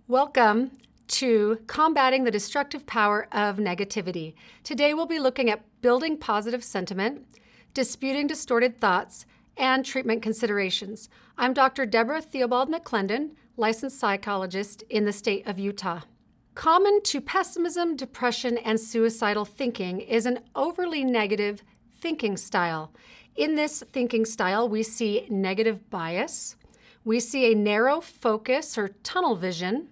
Welcome to Combating the Destructive Power of Negativity. Today we'll be looking at building positive sentiment, disputing distorted thoughts, and treatment considerations. I'm Dr. Debra McClendon, licensed psychologist in the state of Utah. Common to pessimism, depression, and suicidal thinking is an overly negative thinking style. In this thinking style, we see negative bias, we see a narrow focus or tunnel vision,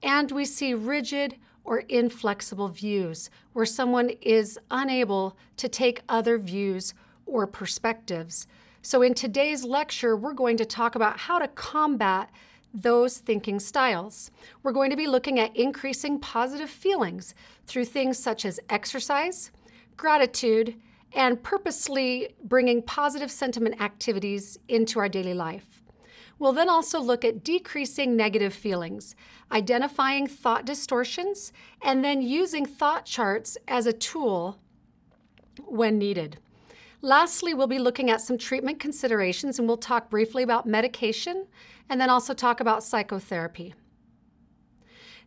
and we see rigid or inflexible views where someone is unable to take other views or perspectives. So in today's lecture, we're going to talk about how to combat those thinking styles. We're going to be looking at increasing positive feelings through things such as exercise, gratitude, and purposely bringing positive sentiment activities into our daily life. We'll then also look at decreasing negative feelings, identifying thought distortions, and then using thought charts as a tool when needed. Lastly, we'll be looking at some treatment considerations, and we'll talk briefly about medication and then also talk about psychotherapy.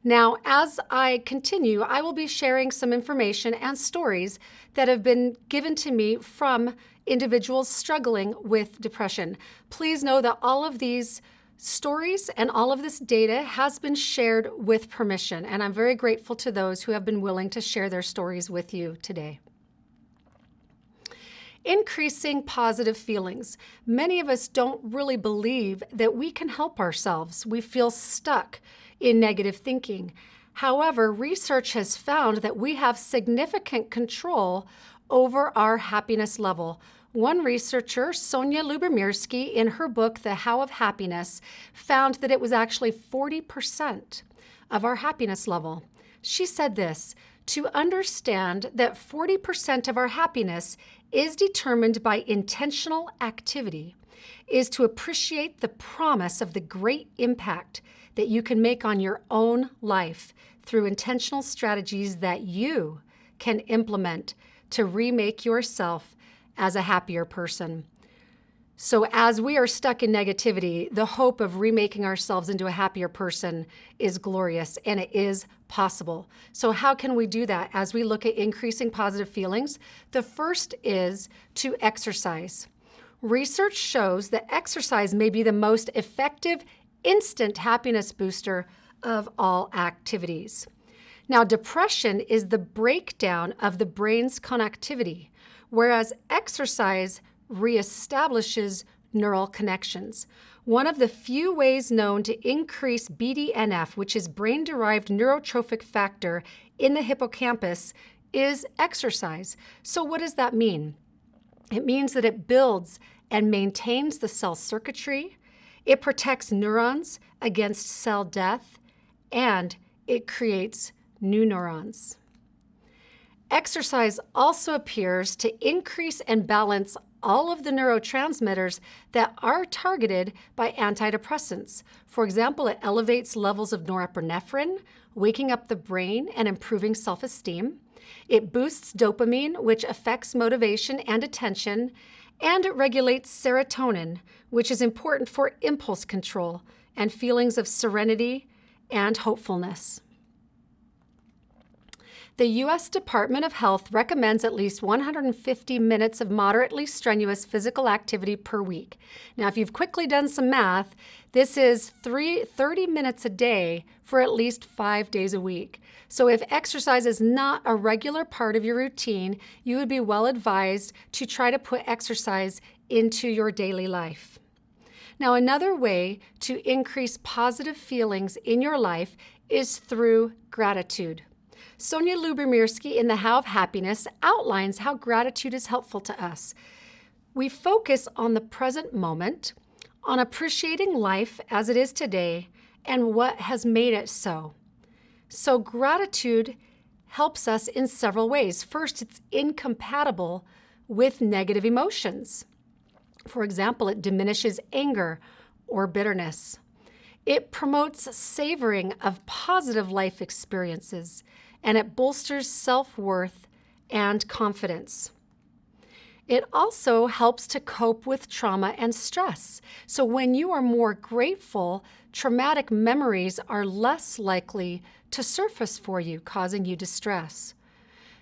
Now, as I continue, I will be sharing some information and stories that have been given to me from individuals struggling with depression. Please know that all of these stories and all of this data has been shared with permission, and I'm very grateful to those who have been willing to share their stories with you today. Increasing positive feelings. Many of us don't really believe that we can help ourselves. We feel stuck in negative thinking. However, research has found that we have significant control over our happiness level. One researcher, Sonia Lyubomirsky, in her book, The How of Happiness, found that it was actually 40% of our happiness level. She said this: to understand that 40% of our happiness is determined by intentional activity is to appreciate the promise of the great impact that you can make on your own life through intentional strategies that you can implement to remake yourself as a happier person. So as we are stuck in negativity, the hope of remaking ourselves into a happier person is glorious, and it is possible. So how can we do that? As we look at increasing positive feelings, the first is to exercise. Research shows that exercise may be the most effective instant happiness booster of all activities. Now, depression is the breakdown of the brain's connectivity, whereas exercise reestablishes neural connections. One of the few ways known to increase BDNF, which is brain-derived neurotrophic factor in the hippocampus, is exercise. So what does that mean? It means that it builds and maintains the cell circuitry, it protects neurons against cell death, and it creates new neurons. Exercise also appears to increase and balance all of the neurotransmitters that are targeted by antidepressants. For example, it elevates levels of norepinephrine, waking up the brain and improving self-esteem. It boosts dopamine, which affects motivation and attention, and it regulates serotonin, which is important for impulse control and feelings of serenity and hopefulness. The U.S. Department of Health recommends at least 150 minutes of moderately strenuous physical activity per week. Now, if you've quickly done some math, this is 30 minutes a day for at least 5 days a week. So if exercise is not a regular part of your routine, you would be well advised to try to put exercise into your daily life. Now, another way to increase positive feelings in your life is through gratitude. Sonia Lyubomirsky in The How of Happiness outlines how gratitude is helpful to us. We focus on the present moment, on appreciating life as it is today, and what has made it so. So gratitude helps us in several ways. First, it's incompatible with negative emotions. For example, it diminishes anger or bitterness. It promotes savoring of positive life experiences, and it bolsters self-worth and confidence. It also helps to cope with trauma and stress. So when you are more grateful, traumatic memories are less likely to surface for you, causing you distress.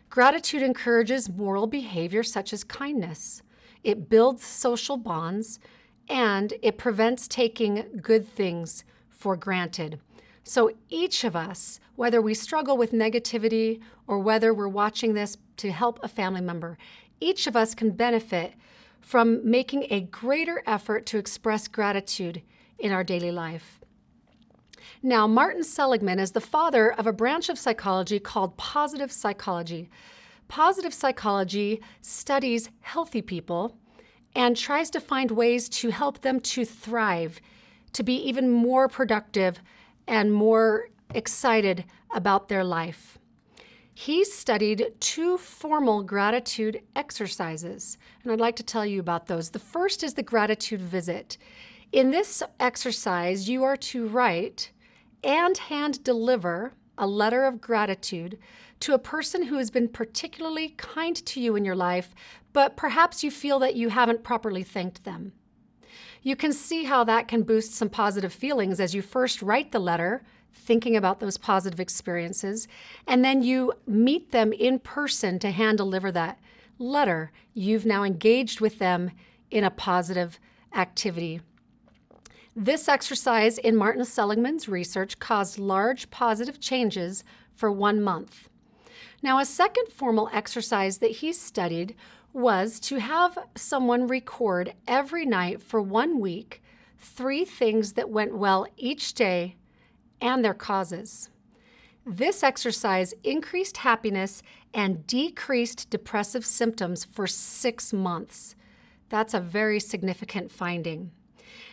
Gratitude encourages moral behavior such as kindness. It builds social bonds, and it prevents taking good things for granted. So each of us, whether we struggle with negativity or whether we're watching this to help a family member, each of us can benefit from making a greater effort to express gratitude in our daily life. Now, Martin Seligman is the father of a branch of psychology called positive psychology. Positive psychology studies healthy people and tries to find ways to help them to thrive, to be even more productive and more excited about their life. He studied 2 formal gratitude exercises, and I'd like to tell you about those. The first is the gratitude visit. In this exercise, you are to write and hand deliver a letter of gratitude to a person who has been particularly kind to you in your life, but perhaps you feel that you haven't properly thanked them. You can see how that can boost some positive feelings as you first write the letter, thinking about those positive experiences, and then you meet them in person to hand deliver that letter. You've now engaged with them in a positive activity. This exercise in Martin Seligman's research caused large positive changes for 1 month. Now, a second formal exercise that he studied was to have someone record every night for 1 week 3 things that went well each day and their causes. This exercise increased happiness and decreased depressive symptoms for 6 months. That's a very significant finding.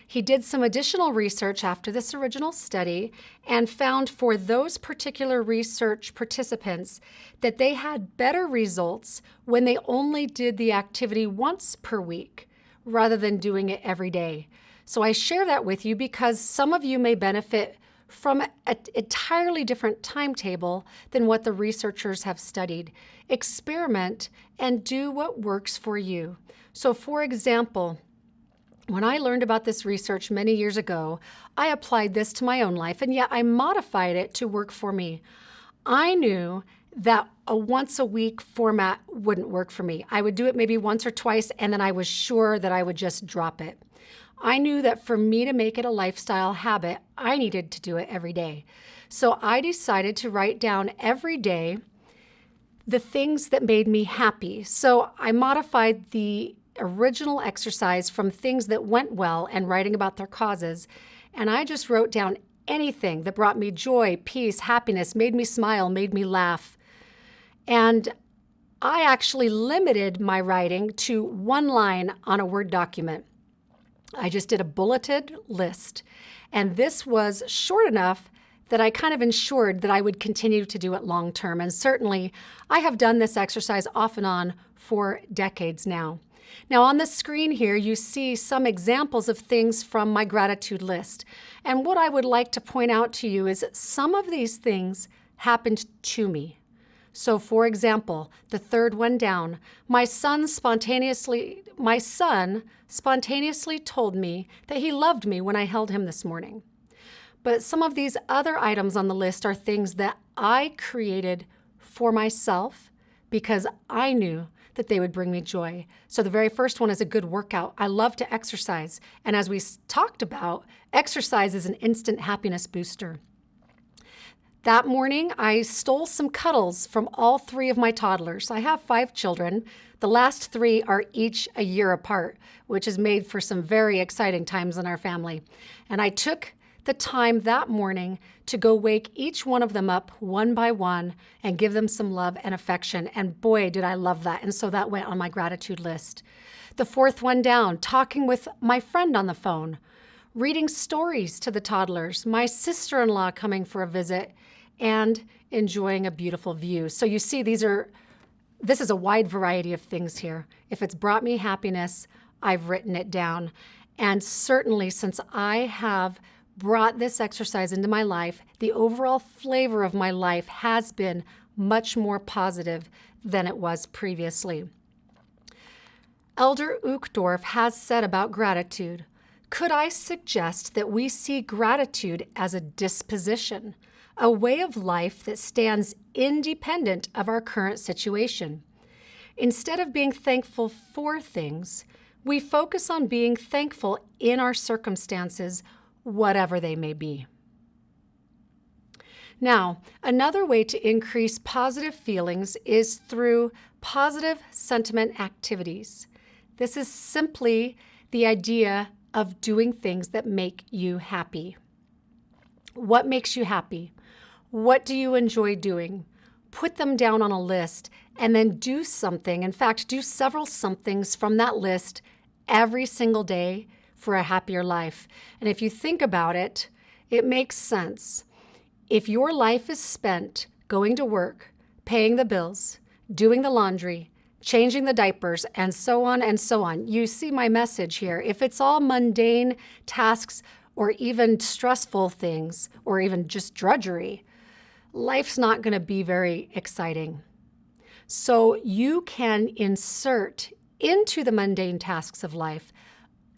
He did some additional research after this original study and found for those particular research participants that they had better results when they only did the activity once per week rather than doing it every day. So I share that with you because some of you may benefit from an entirely different timetable than what the researchers have studied. Experiment and do what works for you. So for example, when I learned about this research many years ago, I applied this to my own life, and yet I modified it to work for me. I knew that a once-a-week format wouldn't work for me. I would do it maybe once or twice, and then I was sure that I would just drop it. I knew that for me to make it a lifestyle habit, I needed to do it every day. So I decided to write down every day the things that made me happy. So I modified the original exercise from things that went well and writing about their causes, and I just wrote down anything that brought me joy, peace, happiness, made me smile, made me laugh. And I actually limited my writing to 1 line on a Word document. I just did a bulleted list, and this was short enough that I kind of ensured that I would continue to do it long term. And certainly I have done this exercise off and on for decades now. Now on the screen here, you see some examples of things from my gratitude list. And what I would like to point out to you is some of these things happened to me. So for example, the third one down, my son spontaneously told me that he loved me when I held him this morning. But some of these other items on the list are things that I created for myself because I knew that they would bring me joy. So the very first one is a good workout. I love to exercise. And as we talked about, exercise is an instant happiness booster. That morning, I stole some cuddles from all 3 of my toddlers. I have 5 children. The last 3 are each a year apart, which has made for some very exciting times in our family. And I took the time that morning to go wake each one of them up one by one and give them some love and affection. And boy, did I love that. And so that went on my gratitude list. The fourth one down, talking with my friend on the phone, reading stories to the toddlers, my sister-in-law coming for a visit, and enjoying a beautiful view. So you see, this is a wide variety of things here. If it's brought me happiness, I've written it down. And certainly since I have brought this exercise into my life, the overall flavor of my life has been much more positive than it was previously. Elder Uchtdorf has said about gratitude, "Could I suggest that we see gratitude as a disposition, a way of life that stands independent of our current situation? Instead of being thankful for things, we focus on being thankful in our circumstances, whatever they may be." Now, another way to increase positive feelings is through positive sentiment activities. This is simply the idea of doing things that make you happy. What makes you happy? What do you enjoy doing? Put them down on a list and then do something. In fact, do several somethings from that list every single day for a happier life. And if you think about it, it makes sense. If your life is spent going to work, paying the bills, doing the laundry, changing the diapers, and so on, you see my message here. If it's all mundane tasks or even stressful things or even just drudgery, life's not going to be very exciting. So you can insert into the mundane tasks of life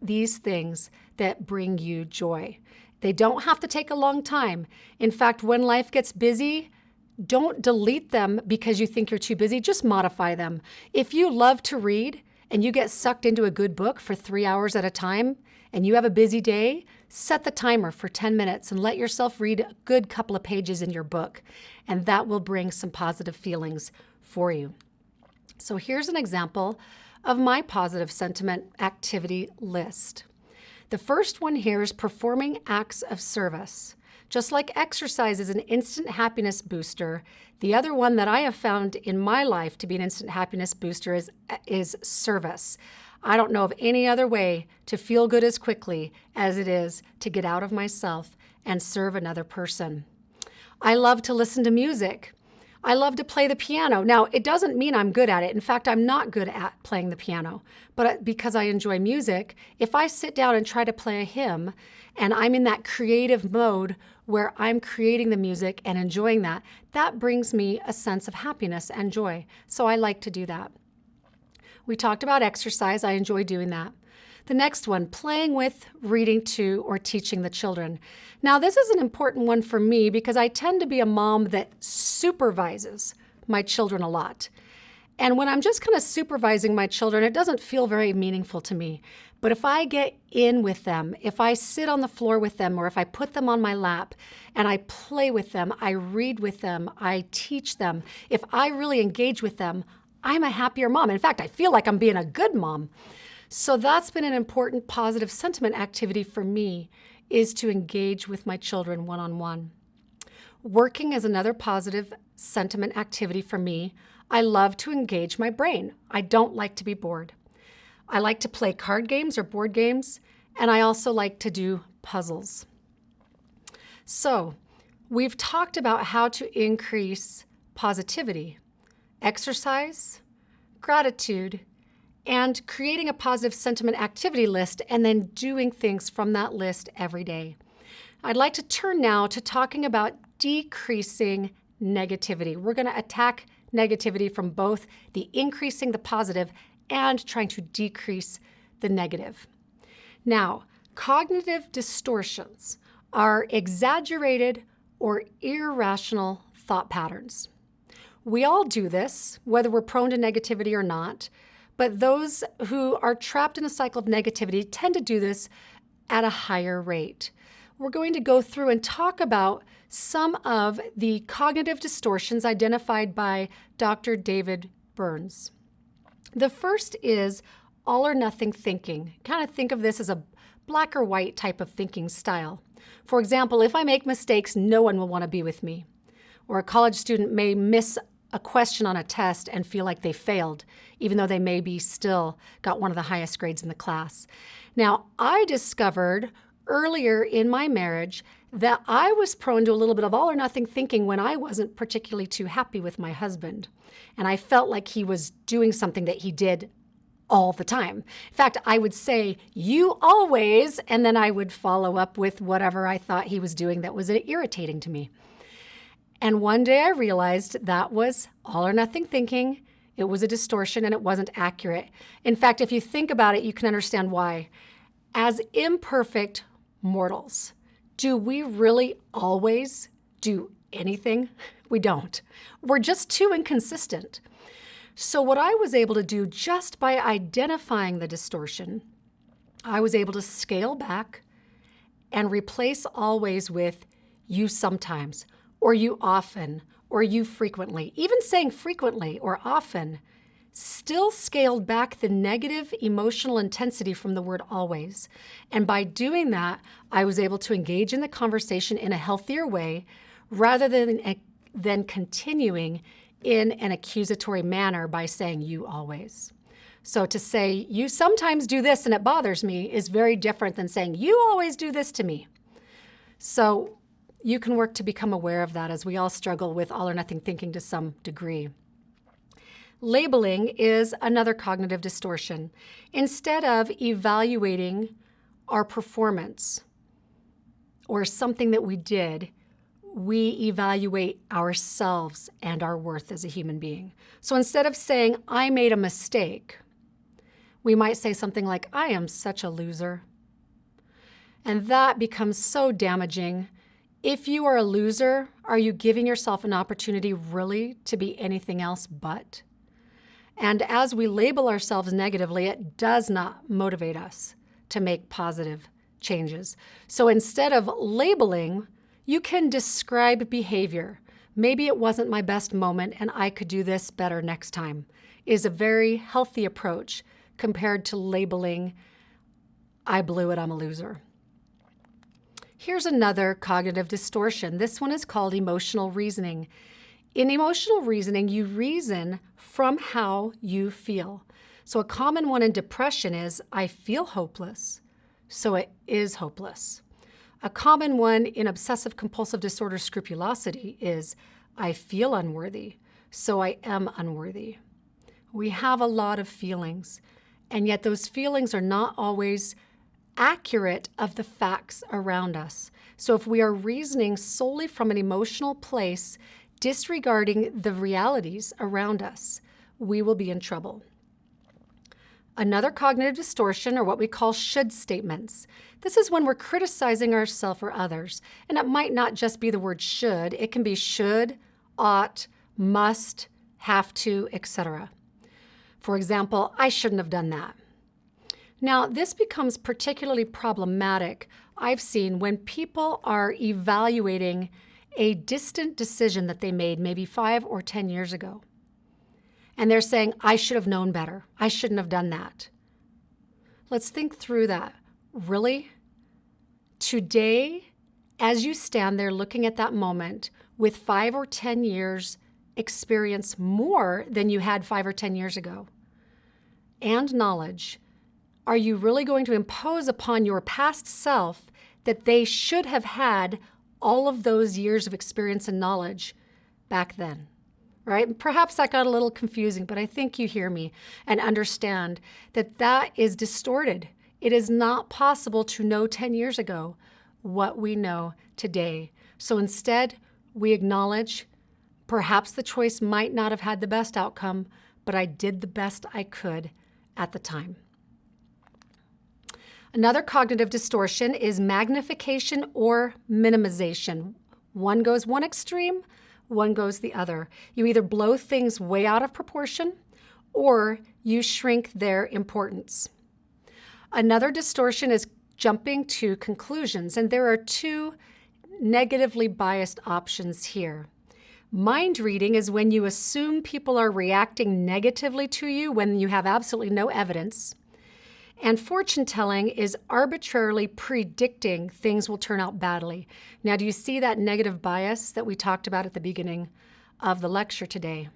these things that bring you joy. They don't have to take a long time. In fact, when life gets busy, don't delete them because you think you're too busy. Just modify them. If you love to read and you get sucked into a good book for 3 hours at a time and you have a busy day, set the timer for 10 minutes and let yourself read a good couple of pages in your book, and that will bring some positive feelings for you. So here's an example of my positive sentiment activity list. The first one here is performing acts of service. Just like exercise is an instant happiness booster, the other one that I have found in my life to be an instant happiness booster is service. I don't know of any other way to feel good as quickly as it is to get out of myself and serve another person. I love to listen to music. I love to play the piano. Now, it doesn't mean I'm good at it. In fact, I'm not good at playing the piano. But because I enjoy music, if I sit down and try to play a hymn and I'm in that creative mode where I'm creating the music and enjoying that, that brings me a sense of happiness and joy. So I like to do that. We talked about exercise. I enjoy doing that. The next one, playing with, reading to, or teaching the children. Now, this is an important one for me because I tend to be a mom that supervises my children a lot. And when I'm just kind of supervising my children, it doesn't feel very meaningful to me. But if I get in with them, if I sit on the floor with them, or if I put them on my lap and I play with them, I read with them, I teach them, if I really engage with them, I'm a happier mom. In fact, I feel like I'm being a good mom. So that's been an important positive sentiment activity for me, is to engage with my children one-on-one. Working is another positive sentiment activity for me. I love to engage my brain. I don't like to be bored. I like to play card games or board games, and I also like to do puzzles. So we've talked about how to increase positivity, exercise, gratitude, and creating a positive sentiment activity list and then doing things from that list every day. I'd like to turn now to talking about decreasing negativity. We're going to attack negativity from both the increasing the positive and trying to decrease the negative. Now, cognitive distortions are exaggerated or irrational thought patterns. We all do this, whether we're prone to negativity or not, but those who are trapped in a cycle of negativity tend to do this at a higher rate. We're going to go through and talk about some of the cognitive distortions identified by Dr. David Burns. The first is all or nothing thinking. Kind of think of this as a black or white type of thinking style. For example, if I make mistakes, no one will want to be with me. Or a college student may miss a question on a test and feel like they failed, even though they maybe still got one of the highest grades in the class. Now, I discovered earlier in my marriage that I was prone to a little bit of all or nothing thinking when I wasn't particularly too happy with my husband. And I felt like he was doing something that he did all the time. In fact, I would say, "You always," and then I would follow up with whatever I thought he was doing that was irritating to me. And one day I realized that was all or nothing thinking. It was a distortion and it wasn't accurate. In fact, if you think about it, you can understand why. As imperfect mortals, do we really always do anything? We don't. We're just too inconsistent. So what I was able to do just by identifying the distortion, I was able to scale back and replace always with you sometimes, or you often, or you frequently. Even saying frequently or often still scaled back the negative emotional intensity from the word always. And by doing that, I was able to engage in the conversation in a healthier way rather than continuing in an accusatory manner by saying you always. So to say you sometimes do this and it bothers me is very different than saying you always do this to me. So you can work to become aware of that, as we all struggle with all or nothing thinking to some degree. Labeling is another cognitive distortion. Instead of evaluating our performance or something that we did, we evaluate ourselves and our worth as a human being. So instead of saying, I made a mistake, we might say something like, I am such a loser. And that becomes so damaging. If you are a loser, are you giving yourself an opportunity really to be anything else but? And as we label ourselves negatively, it does not motivate us to make positive changes. So instead of labeling, you can describe behavior. Maybe it wasn't my best moment and I could do this better next time, is a very healthy approach compared to labeling, I blew it, I'm a loser. Here's another cognitive distortion. This one is called emotional reasoning. In emotional reasoning, you reason from how you feel. So a common one in depression is, I feel hopeless, so it is hopeless. A common one in obsessive compulsive disorder scrupulosity is, I feel unworthy, so I am unworthy. We have a lot of feelings, and yet those feelings are not always accurate of the facts around us. So if we are reasoning solely from an emotional place, disregarding the realities around us, we will be in trouble. Another cognitive distortion are what we call should statements. This is when we're criticizing ourselves or others, and it might not just be the word should. It can be should, ought, must, have to, etc. For example, I shouldn't have done that. Now, this becomes particularly problematic, I've seen, when people are evaluating a distant decision that they made maybe 5 or 10 years ago. And they're saying, I should have known better. I shouldn't have done that. Let's think through that. Really? Today, as you stand there looking at that moment with 5 or 10 years experience more than you had 5 or 10 years ago, and knowledge, are you really going to impose upon your past self that they should have had all of those years of experience and knowledge back then, right? Perhaps that got a little confusing, but I think you hear me and understand that that is distorted. It is not possible to know 10 years ago what we know today. So instead, we acknowledge perhaps the choice might not have had the best outcome, but I did the best I could at the time. Another cognitive distortion is magnification or minimization. One goes one extreme, one goes the other. You either blow things way out of proportion or you shrink their importance. Another distortion is jumping to conclusions, and there are 2 negatively biased options here. Mind reading is when you assume people are reacting negatively to you when you have absolutely no evidence. And fortune telling is arbitrarily predicting things will turn out badly. Now, do you see that negative bias that we talked about at the beginning of the lecture today?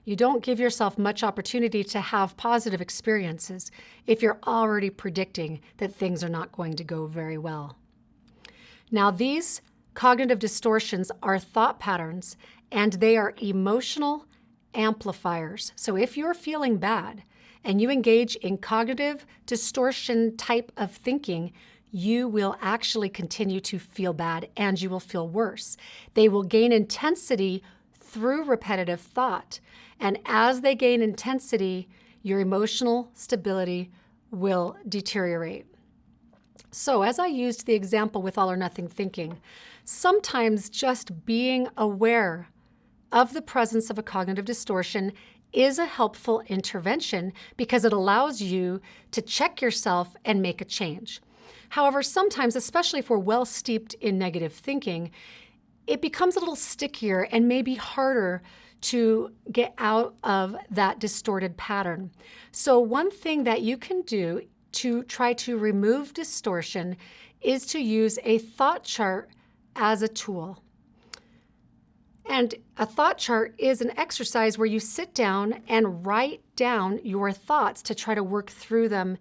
You don't give yourself much opportunity to have positive experiences if you're already predicting that things are not going to go very well. Now, these cognitive distortions are thought patterns, and they are emotional amplifiers. So if you're feeling bad, and you engage in cognitive distortion type of thinking, you will actually continue to feel bad and you will feel worse. They will gain intensity through repetitive thought. And as they gain intensity, your emotional stability will deteriorate. So as I used the example with all or nothing thinking, sometimes just being aware of the presence of a cognitive distortion is a helpful intervention because it allows you to check yourself and make a change. However, sometimes, especially if we're well steeped in negative thinking, it becomes a little stickier and maybe harder to get out of that distorted pattern. So one thing that you can do to try to remove distortion is to use a thought chart as a tool. And a thought chart is an exercise where you sit down and write down your thoughts to try to work through them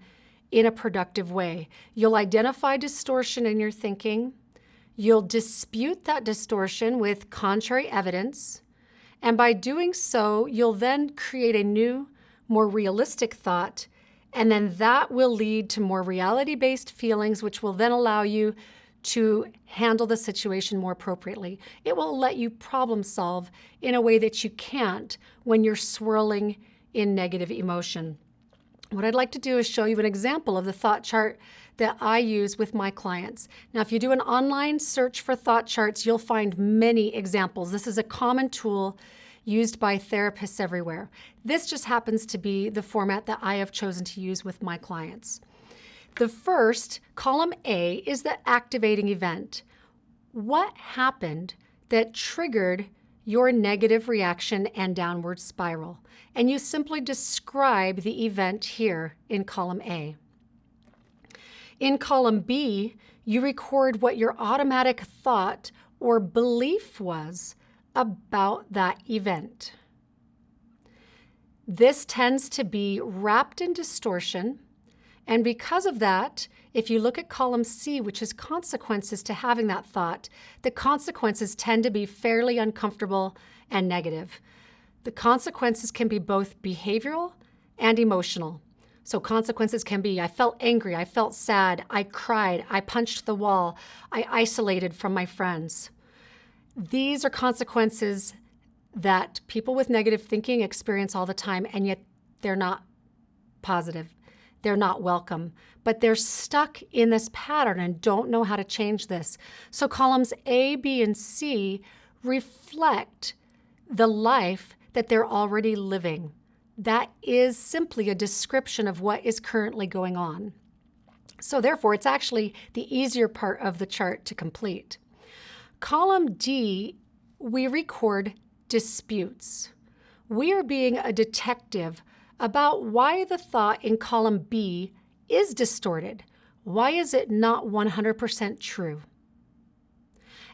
in a productive way. You'll identify distortion in your thinking. You'll dispute that distortion with contrary evidence. And by doing so, you'll then create a new, more realistic thought. And then that will lead to more reality-based feelings, which will then allow you to handle the situation more appropriately. It will let you problem solve in a way that you can't when you're swirling in negative emotion. What I'd like to do is show you an example of the thought chart that I use with my clients. Now, if you do an online search for thought charts, you'll find many examples. This is a common tool used by therapists everywhere. This just happens to be the format that I have chosen to use with my clients. The first, column A, is the activating event. What happened that triggered your negative reaction and downward spiral? And you simply describe the event here in column A. In column B, you record what your automatic thought or belief was about that event. This tends to be wrapped in distortion. And because of that, if you look at column C, which is consequences to having that thought, the consequences tend to be fairly uncomfortable and negative. The consequences can be both behavioral and emotional. So consequences can be, I felt angry, I felt sad, I cried, I punched the wall, I isolated from my friends. These are consequences that people with negative thinking experience all the time, and yet they're not positive. They're not welcome, but they're stuck in this pattern and don't know how to change this. So columns A, B, and C reflect the life that they're already living. That is simply a description of what is currently going on. So therefore, it's actually the easier part of the chart to complete. Column D, we record disputes. We are being a detective about why the thought in column B is distorted. Why is it not 100% true?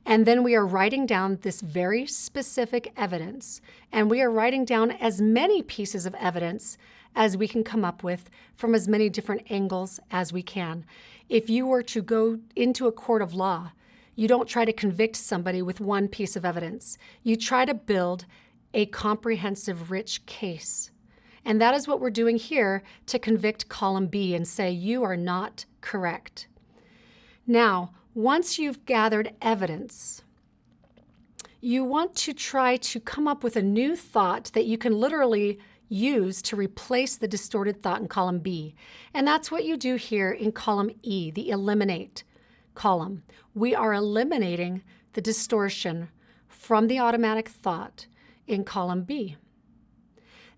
And then we are writing down this very specific evidence, and we are writing down as many pieces of evidence as we can come up with from as many different angles as we can. If you were to go into a court of law, you don't try to convict somebody with one piece of evidence. You try to build a comprehensive, rich case. And that is what we're doing here to convict column B and say, you are not correct. Now, once you've gathered evidence, you want to try to come up with a new thought that you can literally use to replace the distorted thought in column B. And that's what you do here in column E, the eliminate column. We are eliminating the distortion from the automatic thought in column B.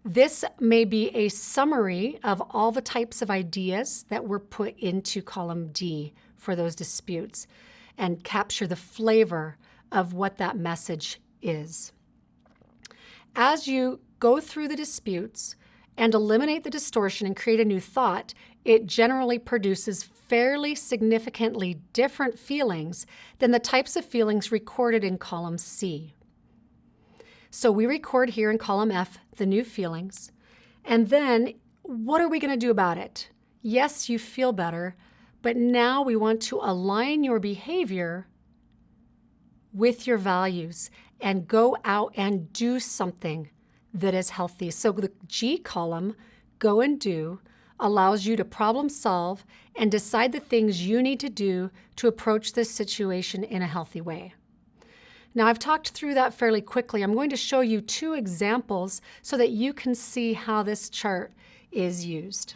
This may be a summary of all the types of ideas that were put into column D for those disputes and capture the flavor of what that message is. As you go through the disputes and eliminate the distortion and create a new thought, it generally produces fairly significantly different feelings than the types of feelings recorded in column C. So we record here in column F the new feelings, and then what are we going to do about it? Yes, you feel better, but now we want to align your behavior with your values and go out and do something that is healthy. So the G column, go and do, allows you to problem solve and decide the things you need to do to approach this situation in a healthy way. Now, I've talked through that fairly quickly. I'm going to show you 2 examples so that you can see how this chart is used.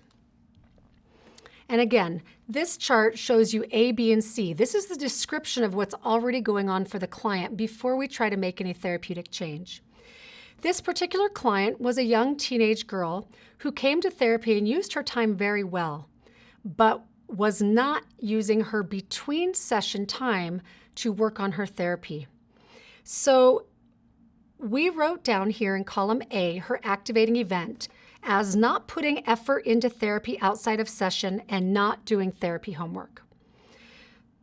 And again, this chart shows you A, B, and C. This is the description of what's already going on for the client before we try to make any therapeutic change. This particular client was a young teenage girl who came to therapy and used her time very well, but was not using her between session time to work on her therapy. So we wrote down here in column A her activating event as not putting effort into therapy outside of session and not doing therapy homework.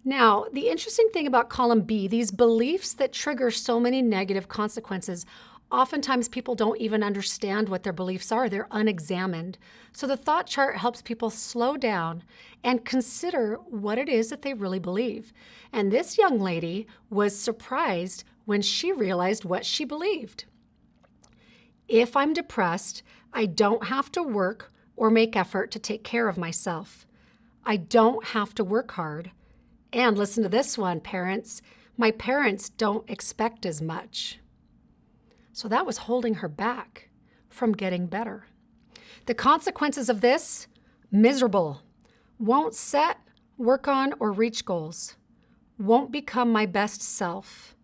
Now, the interesting thing about column B, these beliefs that trigger so many negative consequences, oftentimes people don't even understand what their beliefs are. They're unexamined. So the thought chart helps people slow down and consider what it is that they really believe. And this young lady was surprised when she realized what she believed. If I'm depressed, I don't have to work or make effort to take care of myself. I don't have to work hard. And listen to this one, parents. My parents don't expect as much. So that was holding her back from getting better. The consequences of this, miserable. Won't set, work on, or reach goals. Won't become my best self.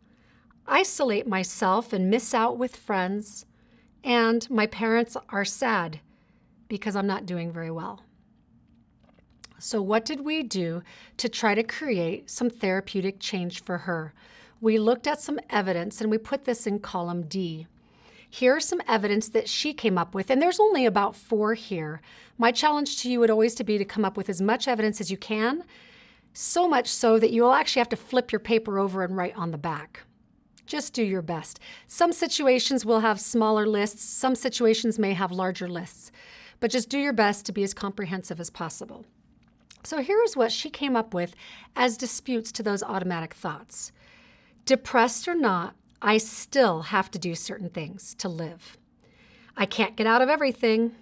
Isolate myself and miss out with friends. And my parents are sad because I'm not doing very well. So what did we do to try to create some therapeutic change for her? We looked at some evidence and we put this in column D. Here's some evidence that she came up with, and there's only about 4 here. My challenge to you would always to be to come up with as much evidence as you can, so much so that you'll actually have to flip your paper over and write on the back. Just do your best. Some situations will have smaller lists. Some situations may have larger lists. But just do your best to be as comprehensive as possible. So here's what she came up with as disputes to those automatic thoughts. Depressed or not, I still have to do certain things to live. I can't get out of everything.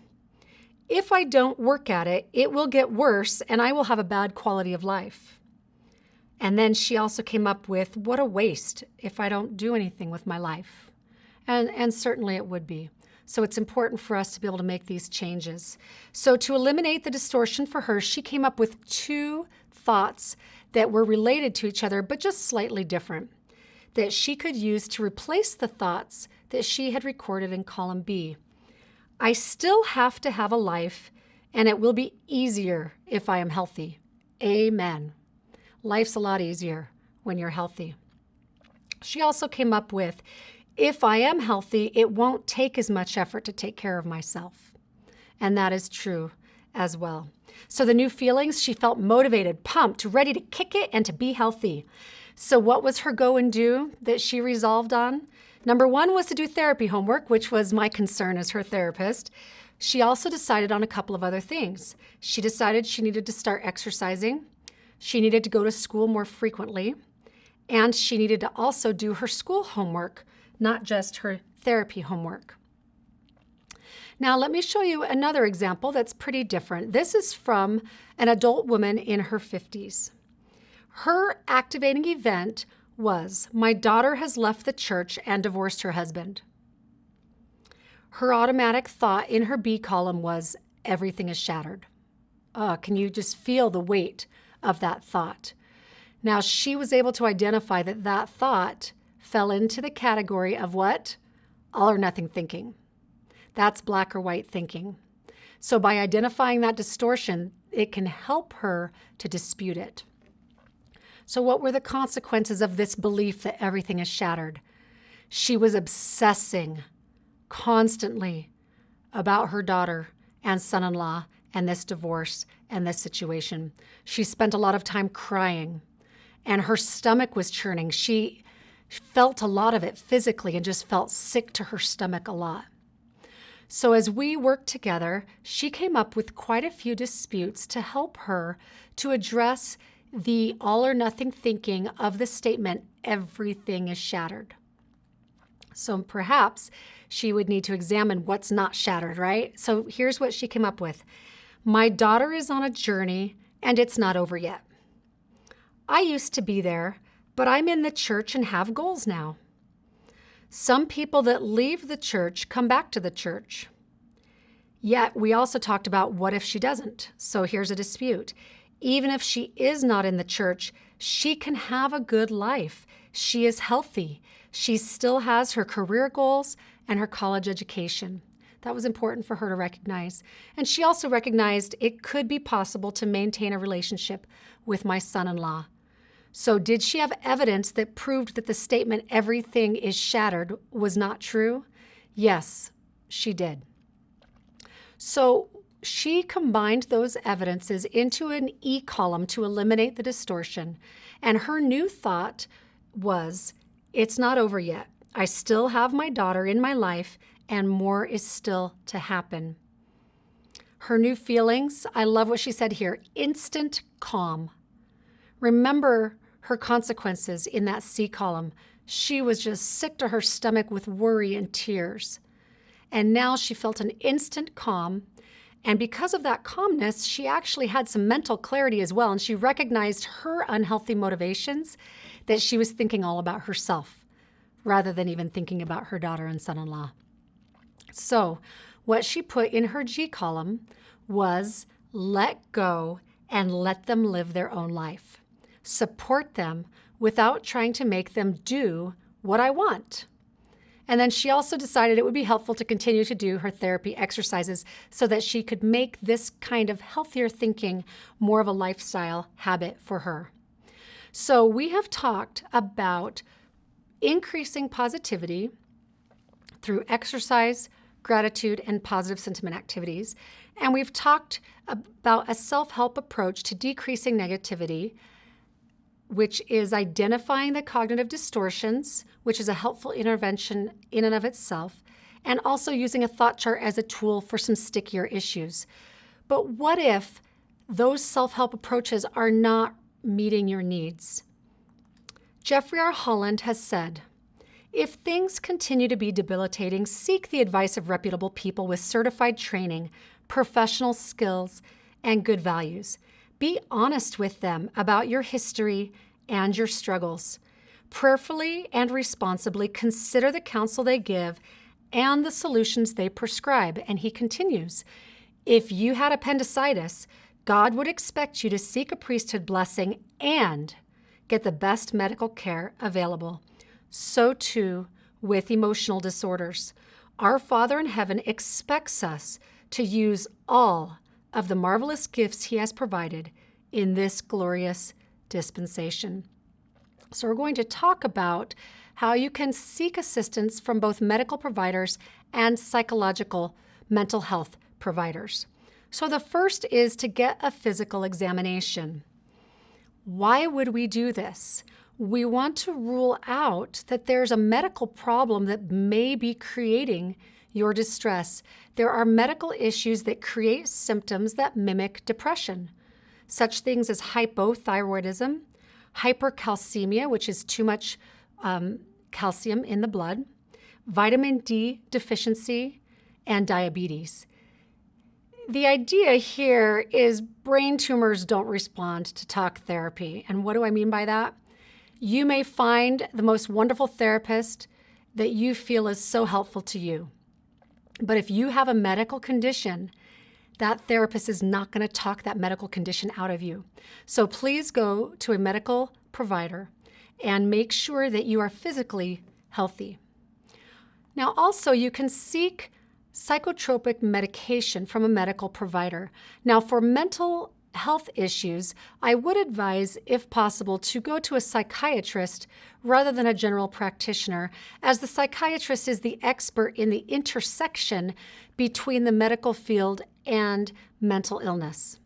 If I don't work at it, it will get worse and I will have a bad quality of life. And then she also came up with, what a waste if I don't do anything with my life. And certainly it would be. So it's important for us to be able to make these changes. So to eliminate the distortion for her, she came up with 2 thoughts that were related to each other, but just slightly different, that she could use to replace the thoughts that she had recorded in column B. I still have to have a life, and it will be easier if I am healthy. Amen. Life's a lot easier when you're healthy. She also came up with, if I am healthy, it won't take as much effort to take care of myself. And that is true as well. So the new feelings, she felt motivated, pumped, ready to kick it and to be healthy. So what was her go and do that she resolved on? Number 1 was to do therapy homework, which was my concern as her therapist. She also decided on a couple of other things. She decided she needed to start exercising. She needed to go to school more frequently, and she needed to also do her school homework, not just her therapy homework. Now, let me show you another example that's pretty different. This is from an adult woman in her 50s. Her activating event was, my daughter has left the church and divorced her husband. Her automatic thought in her B column was, everything is shattered. Can you just feel the weight of that thought? Now, she was able to identify that that thought fell into the category of what? All or nothing thinking. That's black or white thinking. So by identifying that distortion, it can help her to dispute it. So what were the consequences of this belief that everything is shattered? She was obsessing constantly about her daughter and son-in-law and this divorce and this situation. She spent a lot of time crying, and her stomach was churning. She felt a lot of it physically and just felt sick to her stomach a lot. So as we worked together, she came up with quite a few disputes to help her to address the all or nothing thinking of the statement, everything is shattered. So perhaps she would need to examine what's not shattered, right? So here's what she came up with. My daughter is on a journey and it's not over yet. I used to be there, but I'm in the church and have goals now. Some people that leave the church come back to the church. Yet we also talked about what if she doesn't? So here's a dispute. Even if she is not in the church, she can have a good life. She is healthy. She still has her career goals and her college education. That was important for her to recognize. And she also recognized it could be possible to maintain a relationship with my son-in-law. So did she have evidence that proved that the statement, everything is shattered, was not true? Yes, she did. So she combined those evidences into an E column to eliminate the distortion. And her new thought was, it's not over yet. I still have my daughter in my life, and more is still to happen. Her new feelings, I love what she said here, instant calm. Remember her consequences in that C column. She was just sick to her stomach with worry and tears. And now she felt an instant calm. And because of that calmness, she actually had some mental clarity as well. And she recognized her unhealthy motivations, that she was thinking all about herself rather than even thinking about her daughter and son-in-law. So what she put in her G column was let go and let them live their own life. Support them without trying to make them do what I want. And then she also decided it would be helpful to continue to do her therapy exercises so that she could make this kind of healthier thinking more of a lifestyle habit for her. So we have talked about increasing positivity through exercise, gratitude, and positive sentiment activities. And we've talked about a self-help approach to decreasing negativity, which is identifying the cognitive distortions, which is a helpful intervention in and of itself, and also using a thought chart as a tool for some stickier issues. But what if those self-help approaches are not meeting your needs? Jeffrey R. Holland has said, if things continue to be debilitating, seek the advice of reputable people with certified training, professional skills, and good values. Be honest with them about your history and your struggles. Prayerfully and responsibly consider the counsel they give and the solutions they prescribe. And he continues, if you had appendicitis, God would expect you to seek a priesthood blessing and get the best medical care available. So too with emotional disorders. Our Father in heaven expects us to use all of the marvelous gifts he has provided in this glorious dispensation. So we're going to talk about how you can seek assistance from both medical providers and psychological mental health providers. So the first is to get a physical examination. Why would we do this? We want to rule out that there's a medical problem that may be creating your distress. There are medical issues that create symptoms that mimic depression, such things as hypothyroidism, hypercalcemia, which is too much calcium in the blood, vitamin D deficiency, and diabetes. The idea here is brain tumors don't respond to talk therapy. And what do I mean by that? You may find the most wonderful therapist that you feel is so helpful to you. But if you have a medical condition, that therapist is not going to talk that medical condition out of you. So please go to a medical provider and make sure that you are physically healthy. Now also you can seek psychotropic medication from a medical provider. Now for mental health issues, I would advise, if possible, to go to a psychiatrist rather than a general practitioner, as the psychiatrist is the expert in the intersection between the medical field and mental illness.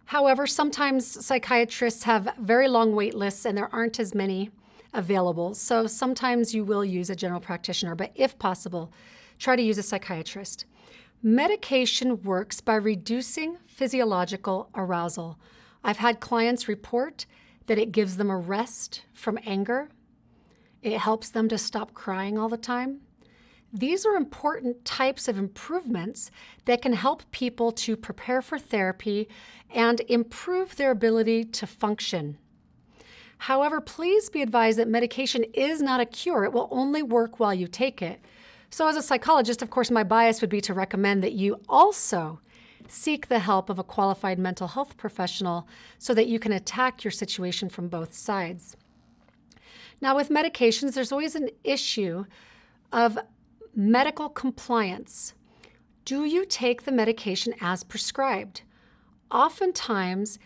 However, sometimes psychiatrists have very long wait lists and there aren't as many available. So sometimes you will use a general practitioner, but if possible, try to use a psychiatrist. Medication works by reducing physiological arousal. I've had clients report that it gives them a rest from anger. It helps them to stop crying all the time. These are important types of improvements that can help people to prepare for therapy and improve their ability to function. However, please be advised that medication is not a cure. It will only work while you take it. So as a psychologist, of course, my bias would be to recommend that you also seek the help of a qualified mental health professional so that you can attack your situation from both sides. Now, with medications, there's always an issue of medical compliance. Do you take the medication as prescribed? Oftentimes,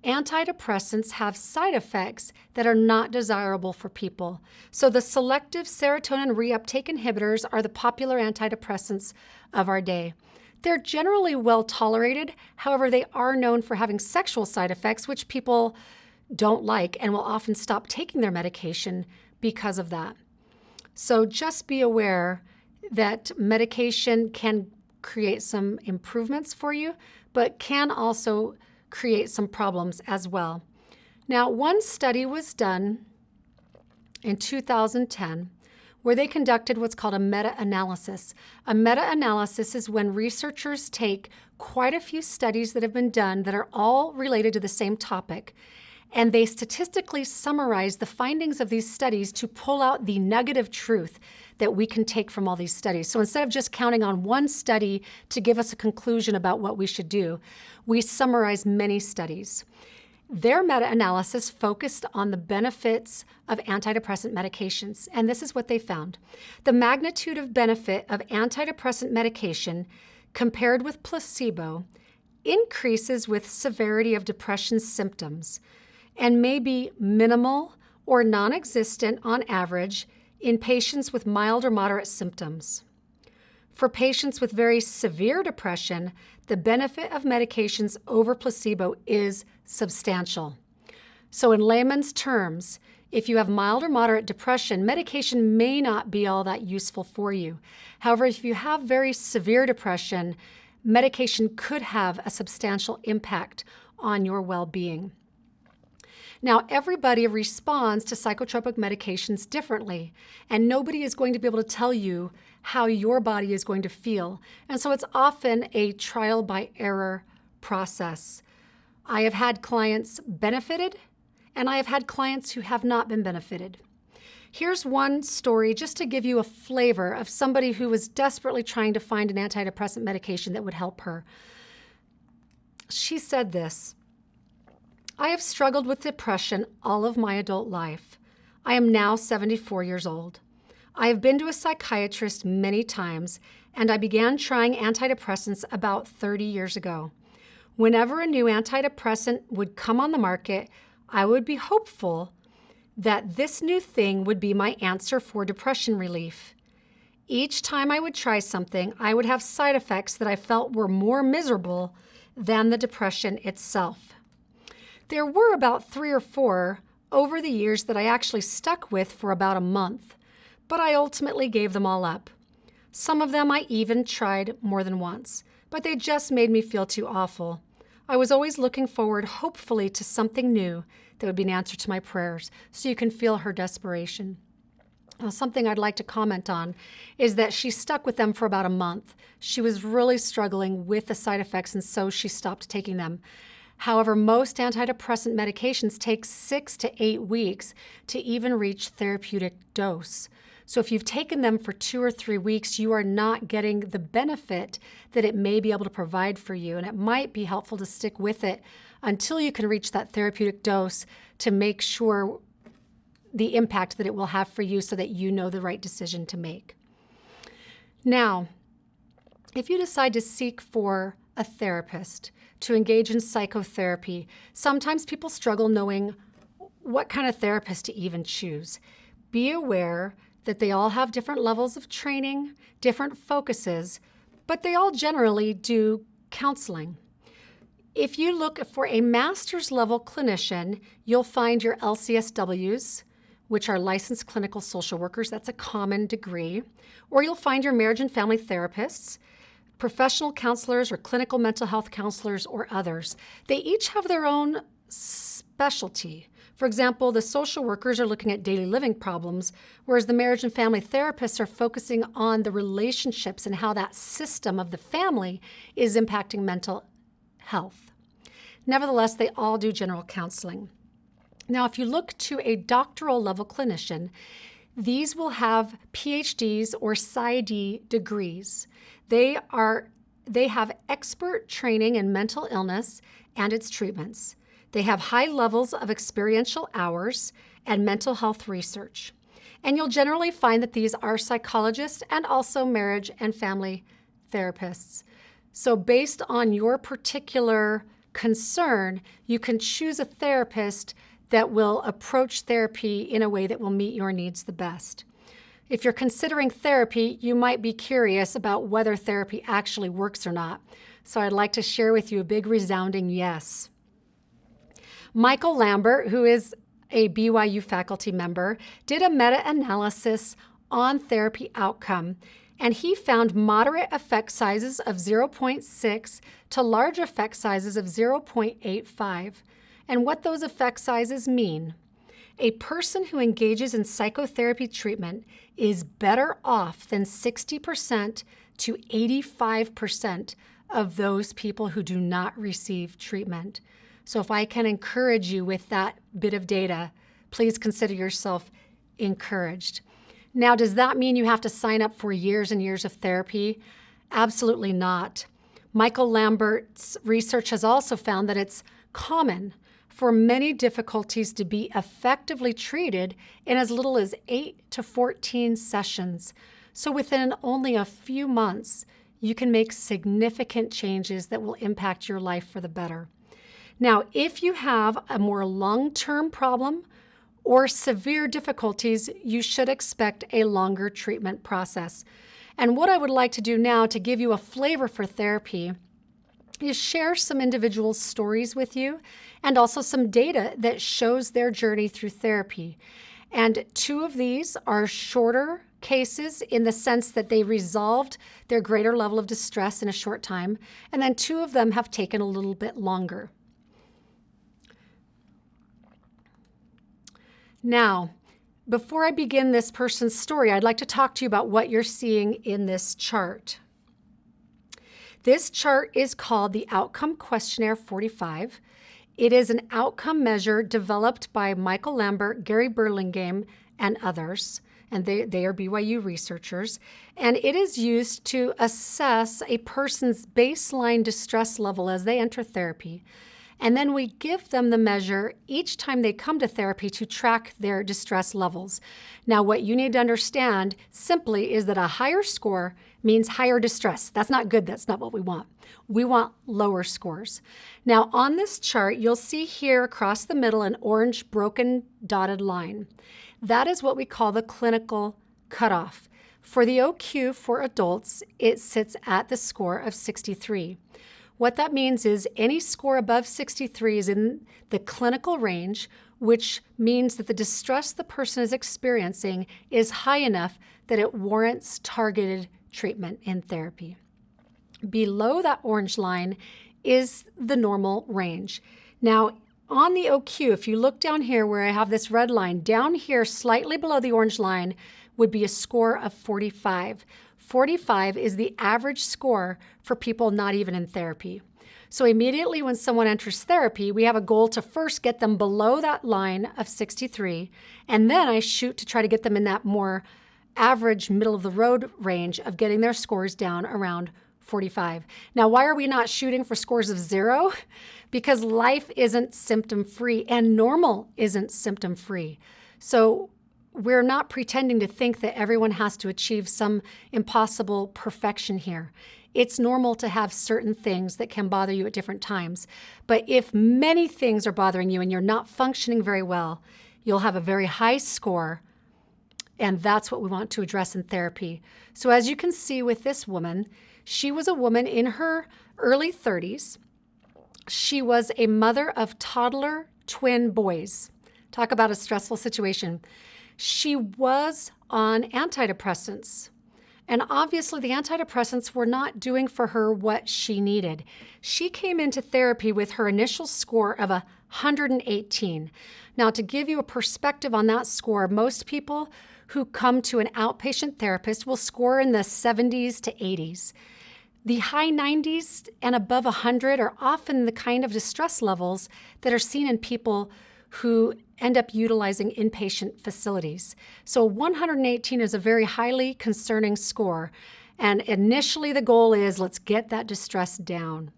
antidepressants have side effects that are not desirable for people. So the selective serotonin reuptake inhibitors are the popular antidepressants of our day. They're generally well tolerated. However, they are known for having sexual side effects, which people don't like and will often stop taking their medication because of that. So just be aware that medication can create some improvements for you, but can also create some problems as well. Now, one study was done in 2010 where they conducted what's called a meta-analysis. A meta-analysis is when researchers take quite a few studies that have been done that are all related to the same topic, and they statistically summarize the findings of these studies to pull out the nugget of truth that we can take from all these studies. So instead of just counting on one study to give us a conclusion about what we should do, we summarize many studies. Their meta-analysis focused on the benefits of antidepressant medications, and this is what they found. The magnitude of benefit of antidepressant medication compared with placebo increases with severity of depression symptoms and may be minimal or non-existent on average in patients with mild or moderate symptoms. For patients with very severe depression, the benefit of medications over placebo is substantial. So in layman's terms, if you have mild or moderate depression, medication may not be all that useful for you. However, if you have very severe depression, medication could have a substantial impact on your well-being. Now, everybody responds to psychotropic medications differently, and nobody is going to be able to tell you how your body is going to feel. And so it's often a trial by error process. I have had clients benefited, and I have had clients who have not been benefited. Here's one story just to give you a flavor of somebody who was desperately trying to find an antidepressant medication that would help her. She said this: I have struggled with depression all of my adult life. I am now 74 years old. I have been to a psychiatrist many times, and I began trying antidepressants about 30 years ago. Whenever a new antidepressant would come on the market, I would be hopeful that this new thing would be my answer for depression relief. Each time I would try something, I would have side effects that I felt were more miserable than the depression itself. There were about 3 or 4 over the years that I actually stuck with for about a month, but I ultimately gave them all up. Some of them I even tried more than once, but they just made me feel too awful. I was always looking forward, hopefully, to something new that would be an answer to my prayers, so you can feel her desperation. Now, something I'd like to comment on is that she stuck with them for about a month. She was really struggling with the side effects, and so she stopped taking them. However, most antidepressant medications take 6 to 8 weeks to even reach therapeutic dose. So if you've taken them for 2 or 3 weeks, you are not getting the benefit that it may be able to provide for you. And it might be helpful to stick with it until you can reach that therapeutic dose to make sure the impact that it will have for you so that you know the right decision to make. Now, if you decide to seek for a therapist to engage in psychotherapy, sometimes people struggle knowing what kind of therapist to even choose. Be aware that they all have different levels of training, different focuses, but they all generally do counseling. If you look for a master's level clinician, you'll find your LCSWs, which are licensed clinical social workers. That's a common degree. Or you'll find your marriage and family therapists, professional counselors or clinical mental health counselors or others. They each have their own specialty. For example, the social workers are looking at daily living problems, whereas the marriage and family therapists are focusing on the relationships and how that system of the family is impacting mental health. Nevertheless, they all do general counseling. Now, if you look to a doctoral level clinician, these will have PhDs or PsyD degrees. They have expert training in mental illness and its treatments. They have high levels of experiential hours and mental health research. And you'll generally find that these are psychologists and also marriage and family therapists. So based on your particular concern, you can choose a therapist that will approach therapy in a way that will meet your needs the best. If you're considering therapy, you might be curious about whether therapy actually works or not. So I'd like to share with you a big resounding yes. Michael Lambert, who is a BYU faculty member, did a meta-analysis on therapy outcome, and he found moderate effect sizes of 0.6 to large effect sizes of 0.85. And what those effect sizes mean: a person who engages in psychotherapy treatment is better off than 60% to 85% of those people who do not receive treatment. So if I can encourage you with that bit of data, please consider yourself encouraged. Now, does that mean you have to sign up for years and years of therapy? Absolutely not. Michael Lambert's research has also found that it's common for many difficulties to be effectively treated in as little as 8 to 14 sessions. So within only a few months, you can make significant changes that will impact your life for the better. Now, if you have a more long-term problem or severe difficulties, you should expect a longer treatment process. And what I would like to do now to give you a flavor for therapy is share some individual stories with you and also some data that shows their journey through therapy. And 2 of these are shorter cases in the sense that they resolved their greater level of distress in a short time, and then 2 of them have taken a little bit longer. Now, before I begin this person's story, I'd like to talk to you about what you're seeing in this chart. This chart is called the Outcome Questionnaire 45. It is an outcome measure developed by Michael Lambert, Gary Burlingame, and others, and they are BYU researchers. And it is used to assess a person's baseline distress level as they enter therapy. And then we give them the measure each time they come to therapy to track their distress levels. Now, what you need to understand simply is that a higher score means higher distress. That's not good. That's not what we want. We want lower scores. Now, on this chart, you'll see here across the middle an orange broken dotted line. That is what we call the clinical cutoff. For the OQ for adults, it sits at the score of 63. What that means is any score above 63 is in the clinical range, which means that the distress the person is experiencing is high enough that it warrants targeted treatment in therapy. Below that orange line is the normal range. Now, on the OQ, if you look down here where I have this red line, down here slightly below the orange line would be a score of 45. 45 is the average score for people not even in therapy. So immediately when someone enters therapy, we have a goal to first get them below that line of 63, and then I shoot to try to get them in that more average middle of the road range of getting their scores down around 45. Now, why are we not shooting for scores of 0? Because life isn't symptom-free and normal isn't symptom-free. So we're not pretending to think that everyone has to achieve some impossible perfection here. It's normal to have certain things that can bother you at different times. But if many things are bothering you and you're not functioning very well, you'll have a very high score, and that's what we want to address in therapy. So as you can see with this woman, she was a woman in her early 30s. She was a mother of toddler twin boys. Talk about a stressful situation. She was on antidepressants, and obviously the antidepressants were not doing for her what she needed. She came into therapy with her initial score of 118. Now, to give you a perspective on that score, most people who come to an outpatient therapist will score in the 70s to 80s. The high 90s and above 100 are often the kind of distress levels that are seen in people who end up utilizing inpatient facilities. So 118 is a very highly concerning score. And initially the goal is, let's get that distress down.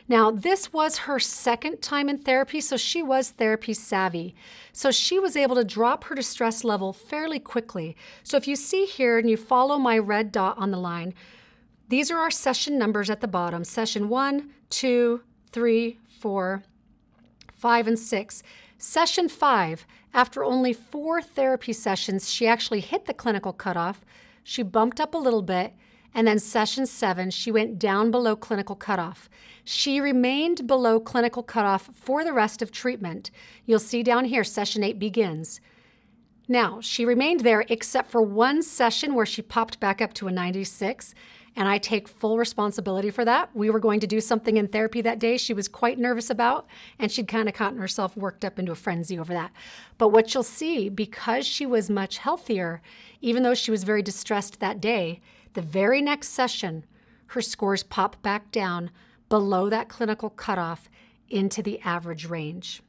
Now, this was her second time in therapy, so she was therapy savvy. So she was able to drop her distress level fairly quickly. So if you see here and you follow my red dot on the line, these are our session numbers at the bottom. Session 1, 2, 3, 4, 5, and 6. Session 5, after only 4 therapy sessions, she actually hit the clinical cutoff. She bumped up a little bit. And then session 7, she went down below clinical cutoff. She remained below clinical cutoff for the rest of treatment. You'll see down here, session 8 begins. Now, she remained there except for one session where she popped back up to a 96, and I take full responsibility for that. We were going to do something in therapy that day she was quite nervous about, and she'd kind of gotten herself worked up into a frenzy over that. But what you'll see, because she was much healthier, even though she was very distressed that day, the very next session, her scores pop back down below that clinical cutoff into the average range.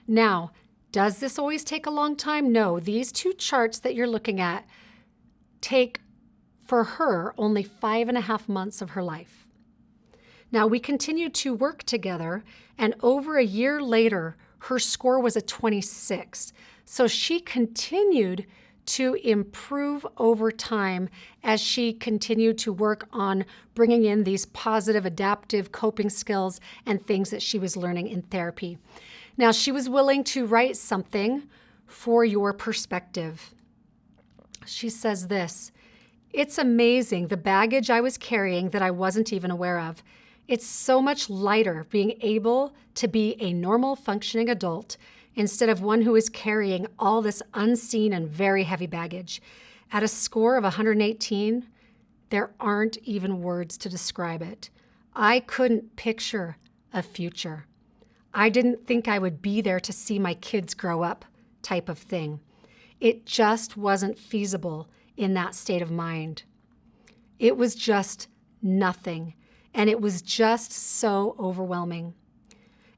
Now, does this always take a long time? No, these 2 charts that you're looking at take, for her, only 5.5 months of her life. Now, we continued to work together, and over a year later, her score was a 26. So she continued to improve over time as she continued to work on bringing in these positive adaptive coping skills and things that she was learning in therapy. Now, she was willing to write something for your perspective. She says this, "It's amazing the baggage I was carrying that I wasn't even aware of. It's so much lighter being able to be a normal functioning adult instead of one who is carrying all this unseen and very heavy baggage. At a score of 118, there aren't even words to describe it. I couldn't picture a future. I didn't think I would be there to see my kids grow up, type of thing. It just wasn't feasible in that state of mind. It was just nothing, and it was just so overwhelming.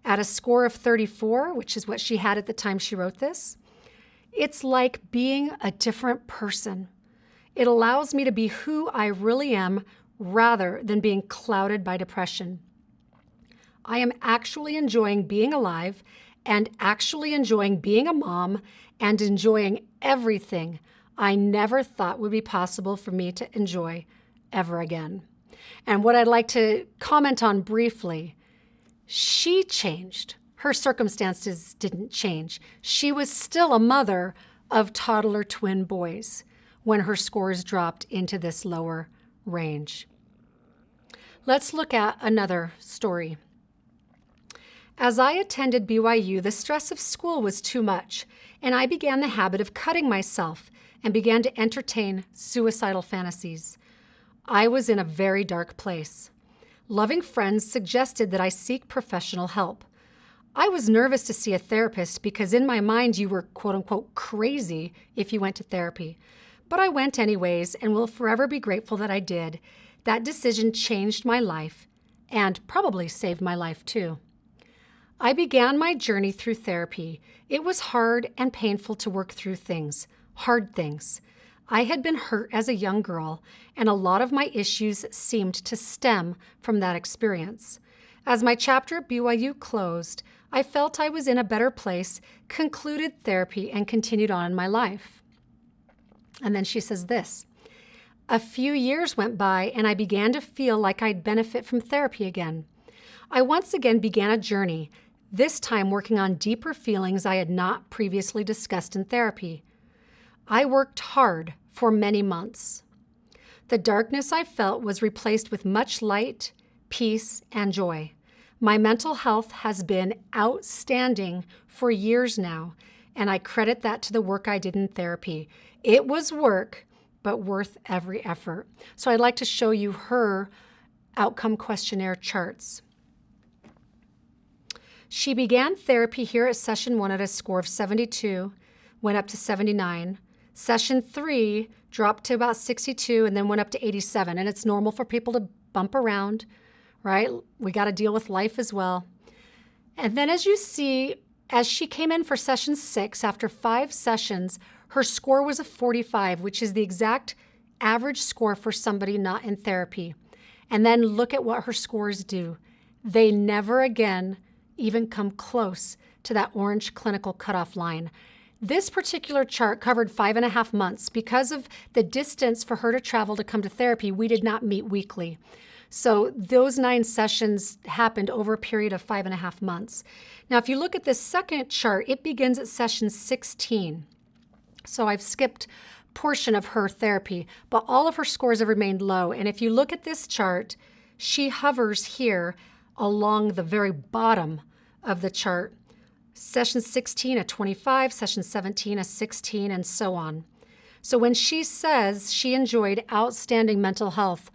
At a score of 34, which is what she had at the time she wrote this, it's like being a different person. It allows me to be who I really am rather than being clouded by depression. I am actually enjoying being alive and actually enjoying being a mom and enjoying everything I never thought would be possible for me to enjoy ever again." And what I'd like to comment on briefly, she changed. Her circumstances didn't change. She was still a mother of toddler twin boys when her scores dropped into this lower range. Let's look at another story. As I attended BYU, the stress of school was too much, and I began the habit of cutting myself and began to entertain suicidal fantasies. I was in a very dark place. Loving friends suggested that I seek professional help. I was nervous to see a therapist because in my mind you were quote-unquote crazy if you went to therapy. But I went anyways and will forever be grateful that I did. That decision changed my life and probably saved my life too. I began my journey through therapy. It was hard and painful to work through things, hard things. I had been hurt as a young girl, and a lot of my issues seemed to stem from that experience. As my chapter at BYU closed, I felt I was in a better place, concluded therapy, and continued on in my life. And then she says this, "A few years went by, and I began to feel like I'd benefit from therapy again. I once again began a journey, this time working on deeper feelings I had not previously discussed in therapy. I worked hard for many months. The darkness I felt was replaced with much light, peace, and joy. My mental health has been outstanding for years now, and I credit that to the work I did in therapy. It was work, but worth every effort." So I'd like to show you her outcome questionnaire charts. She began therapy here at session 1 at a score of 72, went up to 79. Session 3 dropped to about 62 and then went up to 87. And it's normal for people to bump around, right? We got to deal with life as well. And then as you see, as she came in for session 6, after 5 sessions, her score was a 45, which is the exact average score for somebody not in therapy. And then look at what her scores do. They never again even come close to that orange clinical cutoff line. This particular chart covered 5.5 months. Because of the distance for her to travel to come to therapy, we did not meet weekly. So those 9 sessions happened over a period of 5.5 months. Now, if you look at this second chart, it begins at session 16. So I've skipped portion of her therapy, but all of her scores have remained low. And if you look at this chart, she hovers here along the very bottom of the chart. Session 16 a 25, session 17 a 16, and so on. So when she says she enjoyed outstanding mental health,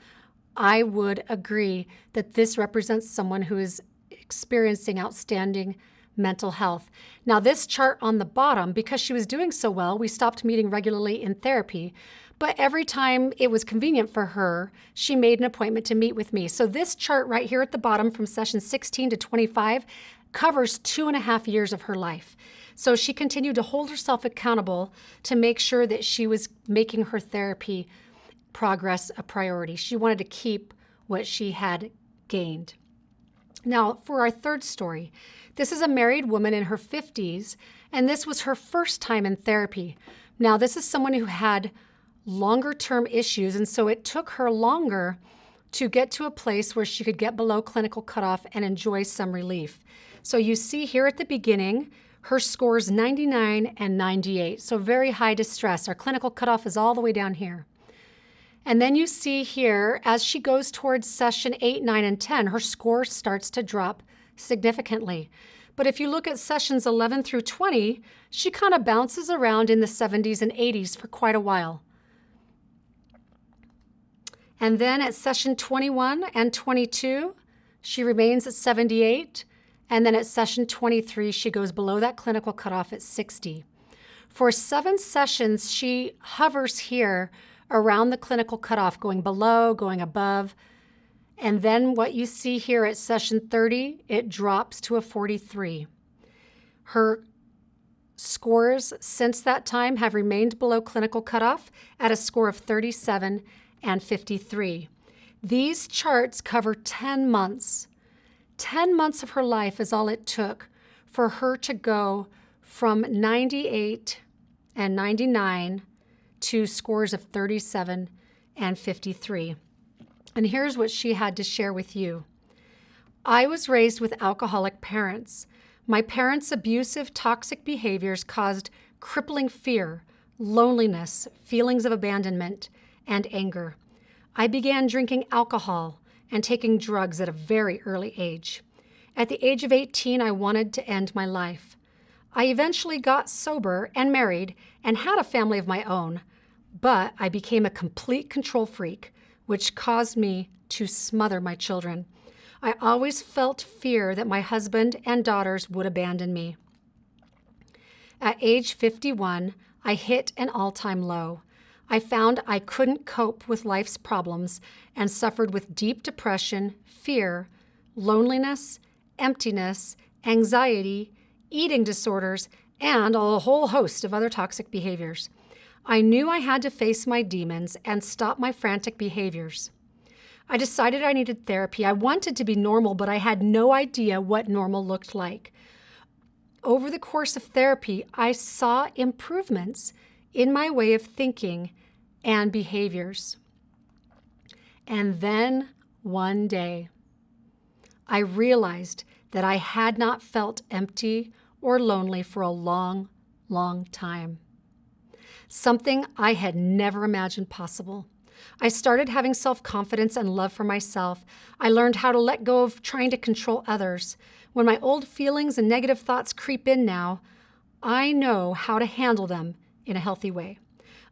I would agree that this represents someone who is experiencing outstanding mental health. Now, this chart on the bottom, because she was doing so well, we stopped meeting regularly in therapy. But every time it was convenient for her, she made an appointment to meet with me. So this chart right here at the bottom from session 16 to 25 covers 2.5 years of her life. So she continued to hold herself accountable to make sure that she was making her therapy progress a priority. She wanted to keep what she had gained. Now, for our third story, this is a married woman in her 50s, and this was her first time in therapy. Now, this is someone who had longer-term issues, and so it took her longer to get to a place where she could get below clinical cutoff and enjoy some relief. So you see here at the beginning, her scores 99 and 98, so very high distress. Our clinical cutoff is all the way down here. And then you see here, as she goes towards session 8, 9, and 10, her score starts to drop significantly. But if you look at sessions 11 through 20, she kind of bounces around in the 70s and 80s for quite a while. And then at session 21 and 22, she remains at 78. And then at session 23, she goes below that clinical cutoff at 60. For 7 sessions, she hovers here around the clinical cutoff, going below, going above. And then what you see here at session 30, it drops to a 43. Her scores since that time have remained below clinical cutoff at a score of 37 and 53. These charts cover 10 months. 10 months of her life is all it took for her to go from 98 and 99 to scores of 37 and 53. And here's what she had to share with you. I was raised with alcoholic parents. My parents' abusive, toxic behaviors caused crippling fear, loneliness, feelings of abandonment, and anger. I began drinking alcohol and taking drugs at a very early age. At the age of 18, I wanted to end my life. I eventually got sober and married and had a family of my own, but I became a complete control freak, which caused me to smother my children. I always felt fear that my husband and daughters would abandon me. At age 51, I hit an all-time low. I found I couldn't cope with life's problems and suffered with deep depression, fear, loneliness, emptiness, anxiety, eating disorders, and a whole host of other toxic behaviors. I knew I had to face my demons and stop my frantic behaviors. I decided I needed therapy. I wanted to be normal, but I had no idea what normal looked like. Over the course of therapy, I saw improvements in my way of thinking and behaviors. And then one day, I realized that I had not felt empty or lonely for a long, long time. Something I had never imagined possible. I started having self-confidence and love for myself. I learned how to let go of trying to control others. When my old feelings and negative thoughts creep in now, I know how to handle them in a healthy way.